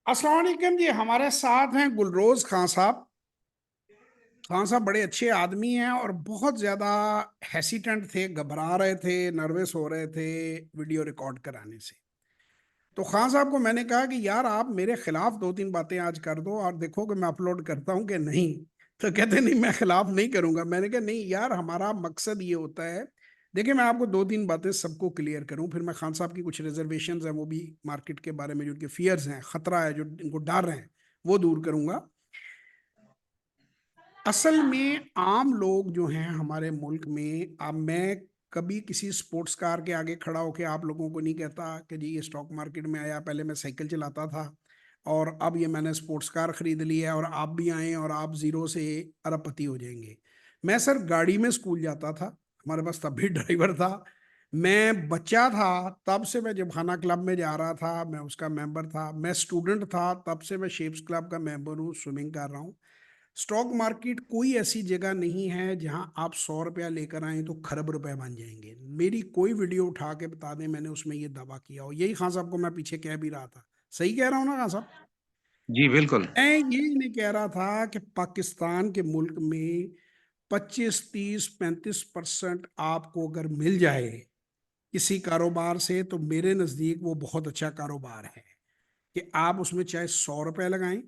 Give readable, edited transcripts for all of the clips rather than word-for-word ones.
अस्सलाम वालेकुम जी। हमारे साथ हैं गुलरोज खान साहब। खान साहब बड़े अच्छे आदमी हैं और बहुत ज़्यादा हेसिटेंट थे, घबरा रहे थे, नर्वस हो रहे थे वीडियो रिकॉर्ड कराने से। तो खान साहब को मैंने कहा कि यार आप मेरे खिलाफ दो तीन बातें आज कर दो और देखो कि मैं अपलोड करता हूँ कि नहीं। तो कहते नहीं, मैं खिलाफ नहीं करूंगा। मैंने कहा नहीं यार, हमारा मकसद ये होता है। देखिए, मैं आपको दो तीन बातें सबको क्लियर करूं, फिर मैं खान साहब की कुछ रिजर्वेशंस हैं वो भी, मार्केट के बारे में जो उनके फियर्स हैं, खतरा है जो इनको डर है, वो दूर करूंगा। असल में आम लोग जो हैं हमारे मुल्क में, अब मैं कभी किसी स्पोर्ट्स कार के आगे खड़ा होकर आप लोगों को नहीं कहता कि जी ये स्टॉक मार्केट में आया, पहले मैं साइकिल चलाता था और अब ये मैंने स्पोर्ट्स कार खरीद ली है और आप भी आए और आप जीरो से अरबपति हो जाएंगे। मैं सर गाड़ी में स्कूल जाता था, हमारे पास तब भी ड्राइवर था। मैं बच्चा था तब से मैं जिमखाना क्लब में जा रहा था, मैं उसका मेंबर था। मैं स्टूडेंट था तब से मैं शेप्स क्लब का मेंबर हूँ, स्विमिंग कर रहा हूँ। स्टॉक मार्केट कोई ऐसी जगह नहीं है जहां आप 100 रुपया लेकर आए तो खरब रुपए बन जाएंगे। मेरी कोई वीडियो उठा के बता दें मैंने उसमें ये दावा किया हो। यही खान साहब को मैं पीछे कह भी रहा था। सही कह रहा हूँ ना खान साहब? जी बिल्कुल। मैं ये नहीं कह रहा था कि पाकिस्तान के मुल्क में 25, 30, 35% आपको अगर मिल जाए किसी कारोबार से तो मेरे नजदीक वो बहुत अच्छा कारोबार है। कि आप उसमें चाहे 100 रुपए लगाएं,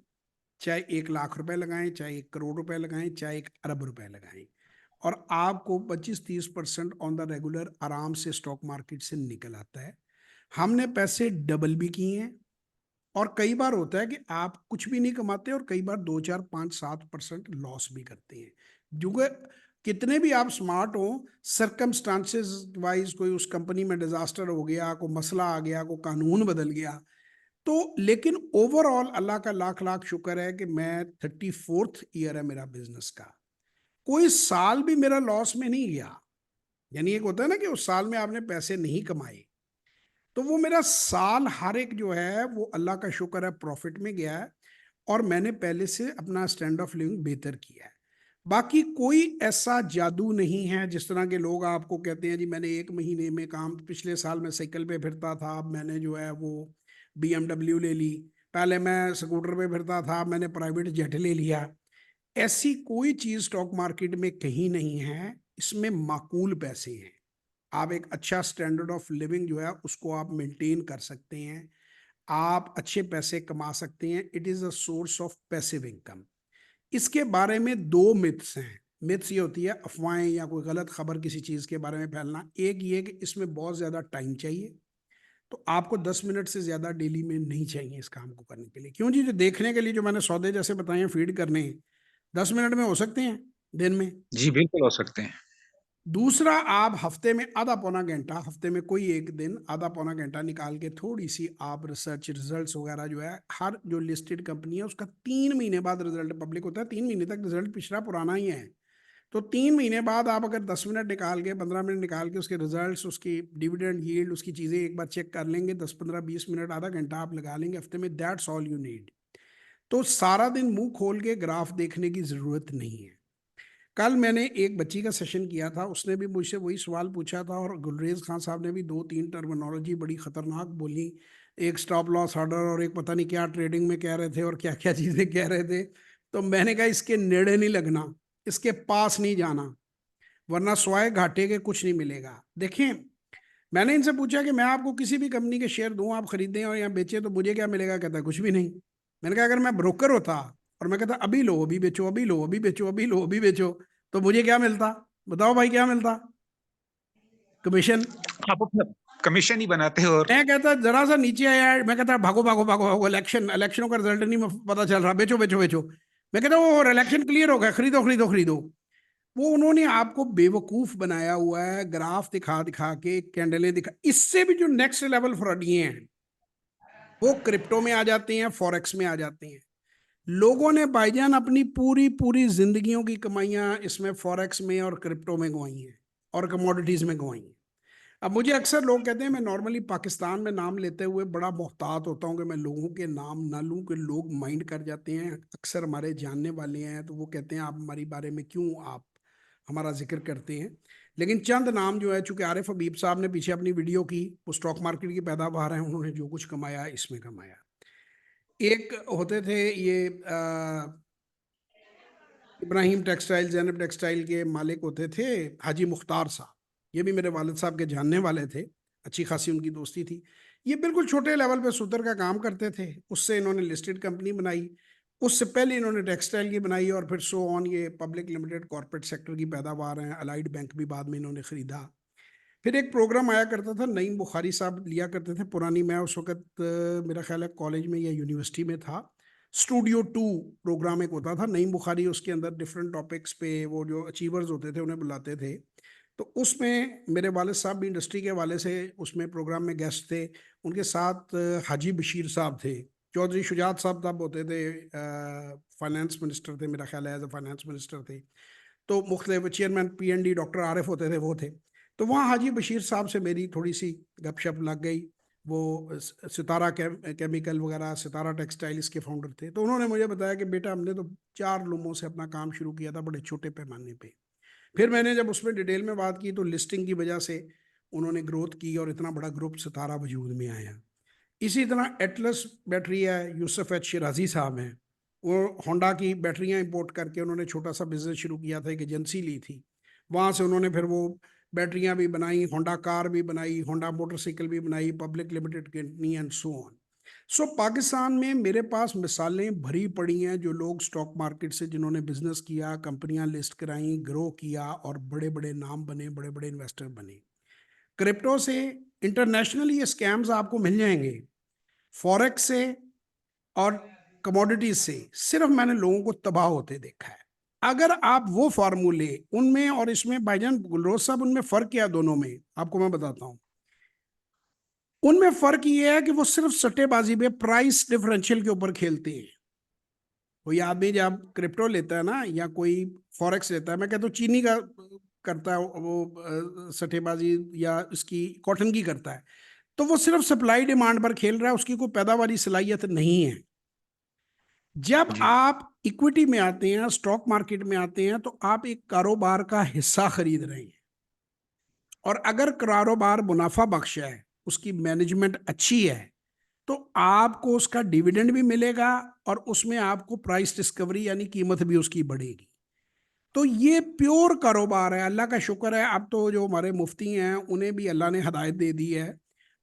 चाहे 1 लाख रुपए लगाएं, चाहे 1 करोड़ रुपए लगाएं, चाहे 1 अरब रुपए लगाएं, और आपको 25, 30% ऑन द रेगुलर आराम से स्टॉक मार्केट से निकल आता है। हमने पैसे डबल भी किए हैं। और कई बार होता है कि आप कुछ भी नहीं कमाते और कई बार 2, 4, 5, 7% लॉस भी करते हैं। जो कितने भी आप स्मार्ट हो, सरकमस्टांसेस वाइज कोई उस कंपनी में डिजास्टर हो गया, कोई मसला आ गया, कोई कानून बदल गया, तो लेकिन ओवरऑल अल्लाह का लाख लाख शुक्र है कि मैं 34th ईयर है मेरा बिजनेस का। कोई साल भी मेरा लॉस में नहीं गया। यानी एक होता है ना कि उस साल में आपने पैसे नहीं कमाए, तो वो मेरा साल हर एक जो है वो अल्लाह का शुक्र है प्रॉफिट में गया है। और मैंने पहले से अपना स्टैंड ऑफ लिविंग बेहतर किया है। बाकी कोई ऐसा जादू नहीं है जिस तरह के लोग आपको कहते हैं जी मैंने 1 महीने में काम, पिछले साल मैं साइकिल पे फिरता था, अब मैंने जो है वो BMW ले ली। पहले मैं स्कूटर पे फिरता था, मैंने प्राइवेट जेट ले लिया। ऐसी कोई चीज स्टॉक मार्केट में कहीं नहीं है। इसमें माकूल पैसे हैं। आप एक अच्छा स्टैंडर्ड ऑफ लिविंग जो है उसको आप मेंटेन कर सकते हैं। आप अच्छे पैसे कमा सकते हैं। It is a source of passive income. इसके बारे में दो मिथ्स हैं। मिथ्स ये होती है अफवाहें या कोई गलत खबर किसी चीज के बारे में फैलना। एक ये कि इसमें बहुत ज्यादा टाइम चाहिए। तो आपको 10 मिनट से ज्यादा डेली में नहीं चाहिए इस काम को करने के लिए। क्यों जी? जो देखने के लिए जो मैंने सौदे जैसे बताए हैं फीड करने हैं, 10 मिनट में हो सकते हैं दिन में। जी, बिल्कुल हो सकते हैं। दूसरा, आप हफ्ते में आधा पौना घंटा, हफ्ते में कोई एक दिन आधा पौना घंटा निकाल के थोड़ी सी आप रिसर्च, रिजल्ट्स वगैरह जो है, हर जो लिस्टेड कंपनी है उसका 3 महीने बाद रिजल्ट पब्लिक होता है। 3 महीने तक रिजल्ट पिछला पुराना ही है। तो 3 महीने बाद आप अगर 10 मिनट निकाल के, 15 मिनट निकाल के उसके रिजल्ट्स, उसकी डिविडेंड यील्ड, उसकी चीजें एक बार चेक कर लेंगे, 10, 15, 20 मिनट, आधा घंटा आप लगा लेंगे हफ्ते में, दैट्स ऑल यू नीड। तो सारा दिन मुंह खोल के ग्राफ देखने की जरूरत नहीं है। कल मैंने एक बच्ची का सेशन किया था, उसने भी मुझसे वही सवाल पूछा था और गुलरेज खान साहब ने भी दो तीन टर्मिनोलॉजी बड़ी खतरनाक बोली। एक स्टॉप लॉस ऑर्डर और एक पता नहीं क्या ट्रेडिंग में कह रहे थे और क्या क्या चीजें कह रहे थे। तो मैंने कहा इसके नेड़े नहीं लगना, इसके पास नहीं जाना, वरना स्वाय घाटे के कुछ नहीं मिलेगा। देखें, मैंने इनसे पूछा कि मैं आपको किसी भी कंपनी के शेयर दूं, आप खरीदें और यहाँ बेचें तो मुझे क्या मिलेगा? कहता है कुछ भी नहीं। मैंने कहा अगर मैं ब्रोकर होता और मैं कहता अभी लो अभी बेचो, अभी लो अभी बेचो, अभी लो अभी बेचो, तो मुझे क्या मिलता? बताओ भाई, क्या मिलता? कमीशन। आप अपना कमीशन ही बनाते हो और मैं कहता जरा सा नीचे आया, मैं कहता भागो भागो भागो भागो, इलेक्शन, इलेक्शनों का रिजल्ट नहीं पता चल रहा, बेचो बेचो बेचो। मैं कहता वो इलेक्शन क्लियर हो गया, खरीदो खरीदो खरीदो। वो उन्होंने आपको बेवकूफ बनाया हुआ है, ग्राफ दिखा दिखा के, कैंडलें दिखा। इससे भी जो नेक्स्ट लेवल फ्रॉडिये हैं वो क्रिप्टो में आ जाते हैं, फॉरेक्स में आ जाते हैं। लोगों ने भाईजान अपनी पूरी पूरी जिंदगियों की कमाइयां इसमें फॉरेक्स में और क्रिप्टो में गंवाई हैं और कमोडिटीज में गंवाई हैं। अब मुझे अक्सर लोग कहते हैं, मैं नॉर्मली पाकिस्तान में नाम लेते हुए बड़ा मोहतात होता हूँ कि मैं लोगों के नाम ना लूं कि लोग माइंड कर जाते हैं। अक्सर हमारे जानने वाले हैं तो वो कहते हैं आप हमारे बारे में क्यों आप हमारा जिक्र करते हैं। लेकिन चंद नाम जो है, चूंकि आरिफ हबीब साहब ने पीछे अपनी वीडियो की, वो स्टॉक मार्केट की पैदावार है, उन्होंने जो कुछ कमाया इसमें कमाया। एक होते थे ये इब्राहिम टेक्सटाइल, जैनब टेक्सटाइल के मालिक होते थे हाजी मुख्तार साहब। ये भी मेरे वालिद साहब के जानने वाले थे, अच्छी खासी उनकी दोस्ती थी। ये बिल्कुल छोटे लेवल पे सूतर का काम करते थे, उससे इन्होंने लिस्टेड कंपनी बनाई, उससे पहले इन्होंने टेक्सटाइल की बनाई, और फिर सो ऑन ये पब्लिक लिमिटेड कॉर्पोरेट सेक्टर की पैदावार है। अलाइड बैंक भी बाद में इन्होंने खरीदा। फिर एक प्रोग्राम आया करता था, नईम बुखारी साहब लिया करते थे पुरानी, मैं उस वक्त मेरा ख्याल है कॉलेज में या यूनिवर्सिटी में था। स्टूडियो 2 प्रोग्राम एक होता था, नईम बुखारी उसके अंदर डिफरेंट टॉपिक्स पे वो जो अचीवर्स होते थे उन्हें बुलाते थे। तो उसमें मेरे वालिद साहब भी इंडस्ट्री के हवाले से उसमें प्रोग्राम में गेस्ट थे। उनके साथ हाजी बशीर साहब थे, चौधरी शुजात साहब तब होते थे फाइनेंस मिनिस्टर थे, मेरा ख्याल है एज ए फाइनेंस मिनिस्टर थे। तो मुख्तलिफ चेयरमैन PND डॉक्टर आरिफ होते थे, वो थे। तो वहाँ हाजी बशीर साहब से मेरी थोड़ी सी गपशप लग गई। वो सितारा केमिकल वगैरह, सितारा टेक्सटाइल इसके फाउंडर थे। तो उन्होंने मुझे बताया कि बेटा हमने तो 4 लोगों से अपना काम शुरू किया था, बड़े छोटे पैमाने पे। फिर मैंने जब उसमें डिटेल में बात की तो लिस्टिंग की वजह से उन्होंने ग्रोथ की और इतना बड़ा ग्रुप सितारा वजूद में आया। इसी तरह एटलस बैटरी है, यूसुफ एच शिराजी साहब हैं, वो होंडा की बैटरियां इंपोर्ट करके उन्होंने छोटा सा बिजनेस शुरू किया था, एक एजेंसी ली थी। वहाँ से उन्होंने फिर वो बैटरियां भी बनाई, होंडा कार भी बनाई, होंडा मोटरसाइकिल भी बनाई, public limited company and so on. So Pakistan में मेरे पास मिसालें भरी पड़ी हैं, जो लोग स्टॉक मार्केट से जिन्होंने बिजनेस किया, कंपनियां लिस्ट कराई, ग्रो किया और बड़े बड़े नाम बने, बड़े बड़े इन्वेस्टर बने। क्रिप्टो से इंटरनेशनली ये स्कैम्स आपको मिल जाएंगे, फॉरेक्स से और कमोडिटीज से सिर्फ मैंने लोगों को तबाह होते देखा है। अगर आप वो फार्मूले उनमें और इसमें, भाईजान गुलरोज साहब, उनमें फर्क क्या दोनों में आपको मैं बताता हूं। उनमें फर्क ये है कि वो सिर्फ सट्टेबाजी पे प्राइस डिफरेंशियल के ऊपर खेलते हैं। कोई आदमी जब क्रिप्टो लेता है ना, या कोई फॉरेक्स लेता है, मैं कहता हूँ चीनी का करता है वो सट्टेबाजी, या उसकी कॉटन की करता है, तो वो सिर्फ सप्लाई डिमांड पर खेल रहा है, उसकी कोई पैदावारी सलाहियत नहीं है। जब जी आप इक्विटी में आते हैं, स्टॉक मार्केट में आते हैं, तो आप एक कारोबार का हिस्सा खरीद रहे हैं। और अगर कारोबार मुनाफा बख्श है, उसकी मैनेजमेंट अच्छी है, तो आपको उसका डिविडेंड भी मिलेगा और उसमें आपको प्राइस डिस्कवरी यानी कीमत भी उसकी बढ़ेगी। तो ये प्योर कारोबार है। अल्लाह का शुक्र है, अब तो जो हमारे मुफ्ती हैं उन्हें भी अल्लाह ने हदायत दे दी है,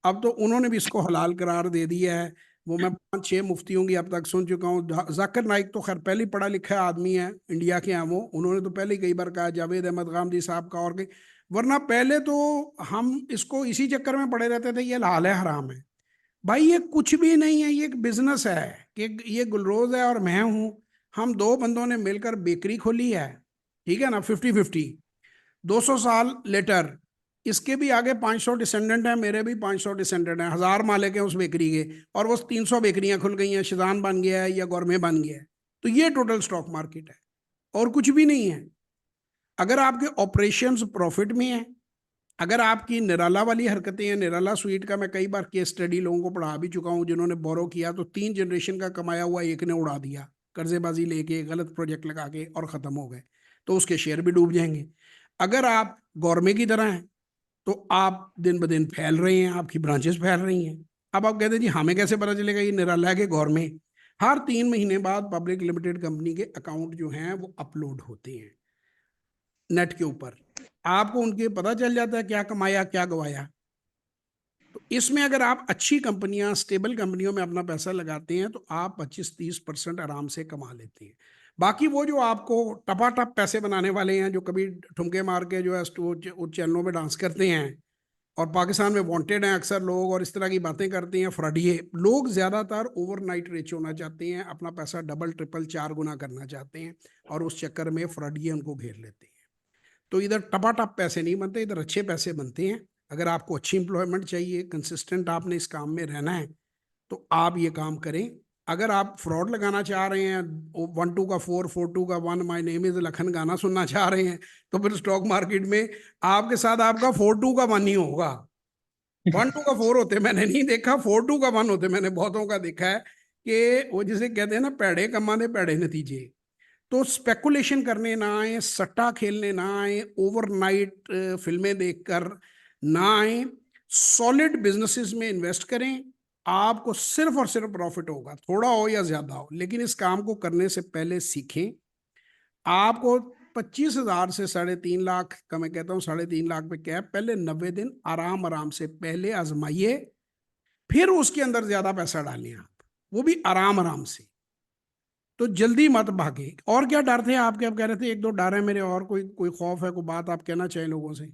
अब तो उन्होंने भी इसको हलाल करार दे दिया है। वो मैं 5-6 मुफ्तियों की अब तक सुन चुका हूँ। जाकिर नाइक तो खैर पहले पढ़ा लिखा आदमी है, इंडिया के हैं वो, उन्होंने तो पहले ही कई बार कहा, जावेद अहमद गामदी साहब का, और कई। वरना पहले तो हम इसको इसी चक्कर में पड़े रहते थे, ये हाल है, हराम है। भाई ये कुछ भी नहीं है, ये एक बिजनेस है। कि ये गुलरोज है और मैं हूं, हम दो बंदों ने मिलकर बेकरी खोली है, ठीक है ना, 50-50। 200 साल लेटर, इसके भी आगे 500 डिसेंडेंट हैं, मेरे भी 500 डिसेंडेंट हैं, 1000 मालिक हैं उस बेकरी के, और वो 300 बेकरियां खुल गई हैं, शिजान बन गया है या गौरमे बन गया है। तो ये टोटल स्टॉक मार्केट है, और कुछ भी नहीं है। अगर आपके ऑपरेशंस प्रॉफिट में है, अगर आपकी निराला वाली हरकतें हैं, निराला स्वीट का मैं कई बार केस स्टडी लोगों को पढ़ा भी चुका हूं, जिन्होंने बोरो किया तो 3 जनरेशन का कमाया हुआ एक ने उड़ा दिया, कर्जेबाजी लेके गलत प्रोजेक्ट लगा के, और खत्म हो गए, तो उसके शेयर भी डूब जाएंगे। अगर आप गौरमे की तरह हैं, तो आप दिन ब दिन फैल रहे हैं, आपकी ब्रांचेस फैल रही हैं। अब आप कहते हैं जी हमें कैसे पता चलेगा ये निराला है कि गौरमे? हर 3 महीने बाद पब्लिक लिमिटेड कंपनी के अकाउंट जो हैं वो अपलोड होते हैं नेट के ऊपर, आपको उनके पता चल जाता है क्या कमाया क्या गवाया। तो इसमें अगर आप अच्छी कंपनियां, स्टेबल कंपनियों में अपना पैसा लगाते हैं, तो आप 25-30% आराम से कमा लेते हैं। बाकी वो जो आपको टपाटप पैसे बनाने वाले हैं, जो कभी ठुमके मार के जो है चैनलों में डांस करते हैं, और पाकिस्तान में वांटेड हैं अक्सर लोग, और इस तरह की बातें करते हैं, फ्रॉडिये लोग ज्यादातर ओवरनाइट रिच होना चाहते हैं, अपना पैसा डबल ट्रिपल 4 गुना करना चाहते हैं, और उस चक्कर में फ्रॉडिये उनको घेर लेते हैं। तो इधर टपाटप पैसे नहीं बनते, इधर अच्छे पैसे बनते हैं। अगर आपको अच्छी इंप्लॉयमेंट चाहिए, कंसिस्टेंट आपने इस काम में रहना है, तो आप ये काम करें। अगर आप फ्रॉड लगाना चाह रहे हैं, 1 2 का 4 4 2 का 1, माई नेम इज लखन गाना सुनना चाह रहे हैं, तो फिर स्टॉक मार्केट में आपके साथ आपका 4 2 का 1 ही होगा। 1 2 का 4 होते मैंने नहीं देखा, 4 2 का 1 होते मैंने बहुतों का देखा है। कि वो जिसे कहते हैं ना, पैड़े कमाने पैड़े नतीजे। तो स्पेकुलेशन करने ना आए, सट्टा खेलने ना आए, ओवरनाइट फिल्में देखकर ना आए, सॉलिड बिजनेसेस में इन्वेस्ट करें, आपको सिर्फ और सिर्फ प्रॉफिट होगा, थोड़ा हो या ज्यादा हो, लेकिन इस काम को करने से पहले सीखें। आपको 25,000 से 3.5 लाख का, मैं कहता हूँ 3.5 लाख पे कैप, पहले 90 दिन आराम आराम से पहले आजमाइए, फिर उसके अंदर ज्यादा पैसा डालें आप, वो भी आराम आराम से। तो जल्दी मत भागे। और क्या डर थे आपके, आप कह रहे थे एक दो डर है मेरे, और कोई कोई खौफ है, कोई बात आप कहना चाहें लोगों से?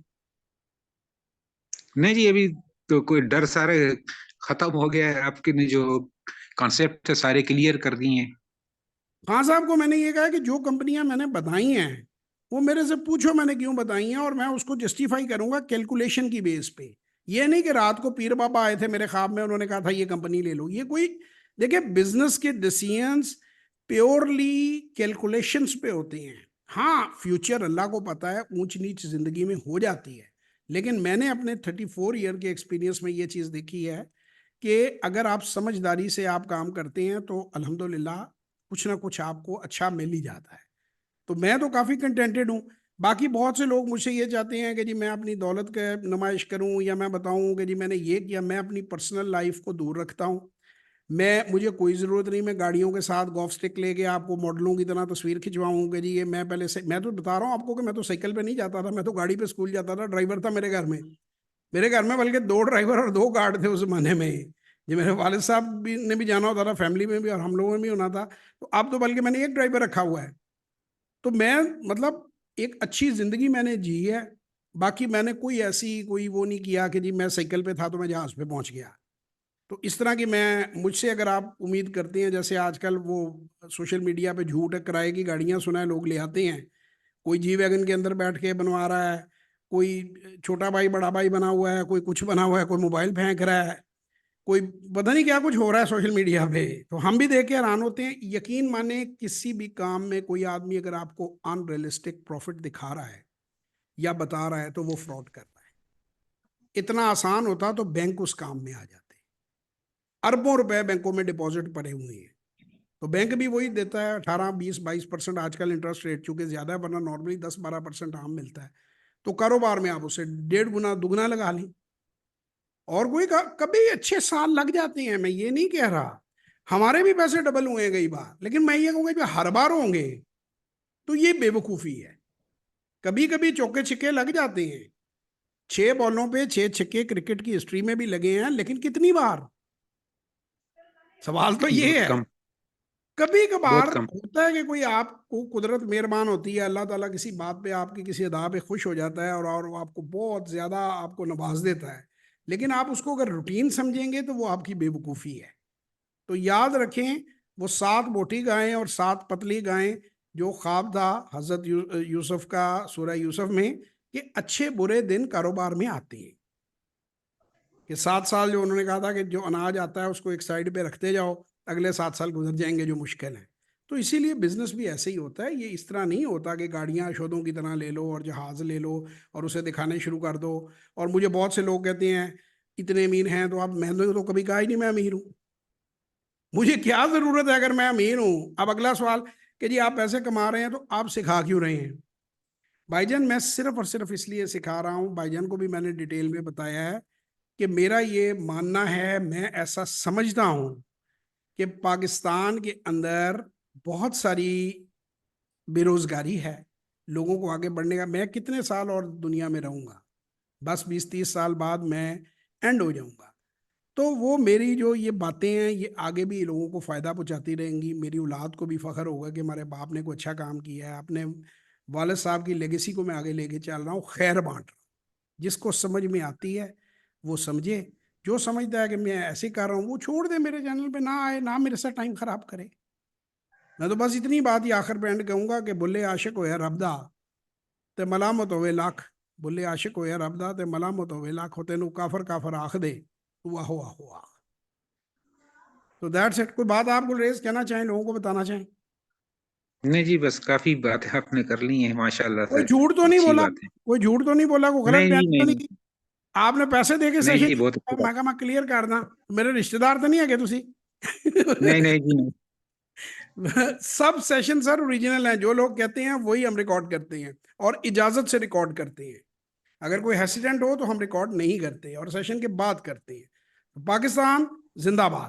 नहीं जी, अभी तो कोई डर सारे खत्म हो गया है। आपके ने जो कॉन्सेप्ट है सारे क्लियर कर दिए हैं। खान साहब को मैंने ये कहा कि जो कंपनियां मैंने बताई हैं वो मेरे से पूछो मैंने क्यों बताई हैं, और मैं उसको जस्टिफाई करूंगा कैलकुलेशन की बेस पे। ये नहीं कि रात को पीर बाबा आए थे मेरे ख्वाब में, उन्होंने कहा था ये कंपनी ले लो। ये कोई, देखिए बिजनेस के डिसीजंस प्योरली कैलकुलेशंस पे होते हैं। हाँ, फ्यूचर अल्लाह को पता है, ऊंच नीच जिंदगी में हो जाती है, लेकिन मैंने अपने 34 ईयर के एक्सपीरियंस में ये चीज़ देखी है कि अगर आप समझदारी से आप काम करते हैं तो अल्हम्दुलिल्लाह कुछ ना कुछ आपको अच्छा मिल ही जाता है। तो मैं तो काफ़ी कंटेंटेड हूँ। बाकी बहुत से लोग मुझसे ये चाहते हैं कि जी मैं अपनी दौलत का नुमाइश करूँ, या मैं बताऊँ कि जी मैंने ये किया। मैं अपनी पर्सनल लाइफ को दूर रखता हूँ। मुझे कोई ज़रूरत नहीं मैं गाड़ियों के साथ गॉल्फ स्टिक लेके आपको मॉडलों की तरह तस्वीर खिंचवाऊँ कि जी ये मैं पहले से, मैं तो बता रहा हूँ आपको कि मैं तो साइकिल पे नहीं जाता था, मैं तो गाड़ी पे स्कूल जाता था, ड्राइवर था मेरे घर में। मेरे घर में बल्कि 2 ड्राइवर और 2 गार्ड थे उस जमाने में। जो मेरे वालिद साहब भी ने भी जाना होता था, फैमिली में भी, और हम लोगों में भी होना था। तो अब तो बल्कि मैंने एक ड्राइवर रखा हुआ है। तो मैं, मतलब एक अच्छी जिंदगी मैंने जी है। बाकी मैंने कोई ऐसी कोई वो नहीं किया कि जी मैं साइकिल पे था तो मैं जहाज पे पहुंच गया। तो इस तरह की मैं, मुझसे अगर आप उम्मीद करते हैं, जैसे आजकल वो सोशल मीडिया पे झूठ है, किराए की गाड़ियां सुना है लोग ले आते हैं, कोई जी वैगन के अंदर बैठ के बनवा रहा है, कोई छोटा भाई बड़ा भाई बना हुआ है, कोई कुछ बना हुआ है, कोई मोबाइल फेंक रहा है, कोई पता नहीं क्या कुछ हो रहा है सोशल मीडिया पे, तो हम भी देख के हैरान होते हैं। यकीन माने किसी भी काम में कोई आदमी अगर आपको अनरियलिस्टिक प्रॉफिट दिखा रहा है या बता रहा है तो वो फ्रॉड कर रहा है। इतना आसान होता तो बैंक उस काम में आ जाते। अरबों रुपए बैंकों में डिपॉजिट पड़े हुए हैं, तो बैंक भी वही देता है 18, 20, 22% आजकल इंटरेस्ट रेट, चूंकि ज्यादा है, वरना नॉर्मली 10, 12% आम मिलता है। तो कारोबार में आप उसे 1.5 गुना दुगना लगा लें। और कोई कभी अच्छे साल लग जाते हैं, मैं ये नहीं कह रहा, हमारे भी पैसे डबल हुए हैं कई बार, लेकिन मैं ये कहूंगा कि हर बार होंगे तो ये बेवकूफी है। कभी कभी चौके छिक्के लग जाते हैं, 6 बॉलों पे 6 छक्के क्रिकेट की हिस्ट्री में भी लगे हैं, लेकिन कितनी बार? सवाल तो ये बहुत है। कम। कभी कभार बहुत कम। होता है कि कोई, आपको कुदरत मेहरबान होती है, अल्लाह ताला किसी बात पे आपकी किसी अदा पे खुश हो जाता है, और वो आपको बहुत ज्यादा आपको नवाज देता है। लेकिन आप उसको अगर रूटीन समझेंगे तो वो आपकी बेवकूफ़ी है। तो याद रखें, वो 7 मोटी गायें और 7 पतली गायें, जो ख्वाब था हजरत यूसुफ का सूरह यूसुफ में, कि अच्छे बुरे दिन कारोबार में आते हैं। कि 7 साल जो उन्होंने कहा था कि जो अनाज आता है उसको एक साइड पे रखते जाओ, अगले 7 साल गुजर जाएंगे जो मुश्किल है। तो इसीलिए बिजनेस भी ऐसे ही होता है, ये इस तरह नहीं होता कि गाड़ियां यशोदों की तरह ले लो और जहाज ले लो और उसे दिखाने शुरू कर दो। और मुझे बहुत से लोग कहते हैं इतने अमीर हैं, तो आप, मैंने तो कभी कहा ही नहीं मैं अमीर हूँ। मुझे क्या जरूरत है अगर मैं अमीर हूँ? अब अगला सवाल कि जी आप पैसे कमा रहे हैं तो आप सिखा क्यों रहे हैं? भाईजान मैं सिर्फ और सिर्फ इसलिए सिखा रहा हूँ, भाईजान को भी मैंने डिटेल में बताया है कि मेरा ये मानना है, मैं ऐसा समझता हूँ कि पाकिस्तान के अंदर बहुत सारी बेरोजगारी है, लोगों को आगे बढ़ने का। मैं कितने साल और दुनिया में रहूंगा? बस 20, 30 साल बाद मैं एंड हो जाऊंगा। तो वो मेरी जो ये बातें हैं ये आगे भी लोगों को फायदा पहुंचाती रहेंगी। मेरी औलाद को भी फख्र होगा कि हमारे बाप ने कोई अच्छा काम किया है। अपने वालिद साहब की लेगेसी को मैं आगे लेके चल रहा हूँ, खैर बांट रहा हूँ। जिसको समझ में आती है वो समझे, जो समझता है कि मैं ऐसे कर रहा हूँ वो छोड़ दे, मेरे चैनल पे ना आए, ना मेरे साथ टाइम खराब करे। मैं तो बस इतनी बात ही आखिर पे एंड कहूंगा कि बुल्ले आशिक होया रबदा ते मलामत होवे लाख। बुल्ले आशिक होया रबदा ते मलामत होवे लाख, होते नु काफर काफर आख दे तू आहो आहो आख। तो दैट्स इट। कोई बात आपको रेज कहना चाहें, लोगों को बताना चाहें? नहीं जी, बस काफी बातें आपने कर ली हैं माशाल्लाह कोई से। झूठ तो नहीं अच्छी बोला? बात है। कोई झूठ तो नहीं बोला? कोई गलत नहीं बयान जी, तो नहीं नहीं नहीं। की? आपने पैसे दे के नहीं सेशन जी, बहुत अच्छी बात। मैं कहा मैं क्लियर कर दा, मेरे रिश्तेदार तो नहीं है तुसी? नहीं नहीं जी, नहीं। सब सेशन सर ओरिजिनल हैं, जो लोग कहते हैं वही हम रिकॉर्ड करते हैं, और इजाजत से रिकॉर्ड करते हैं। अगर कोई हेसिडेंट हो तो हम रिकॉर्ड नहीं करते और सेशन के बाद करते हैं। पाकिस्तान जिंदाबाद।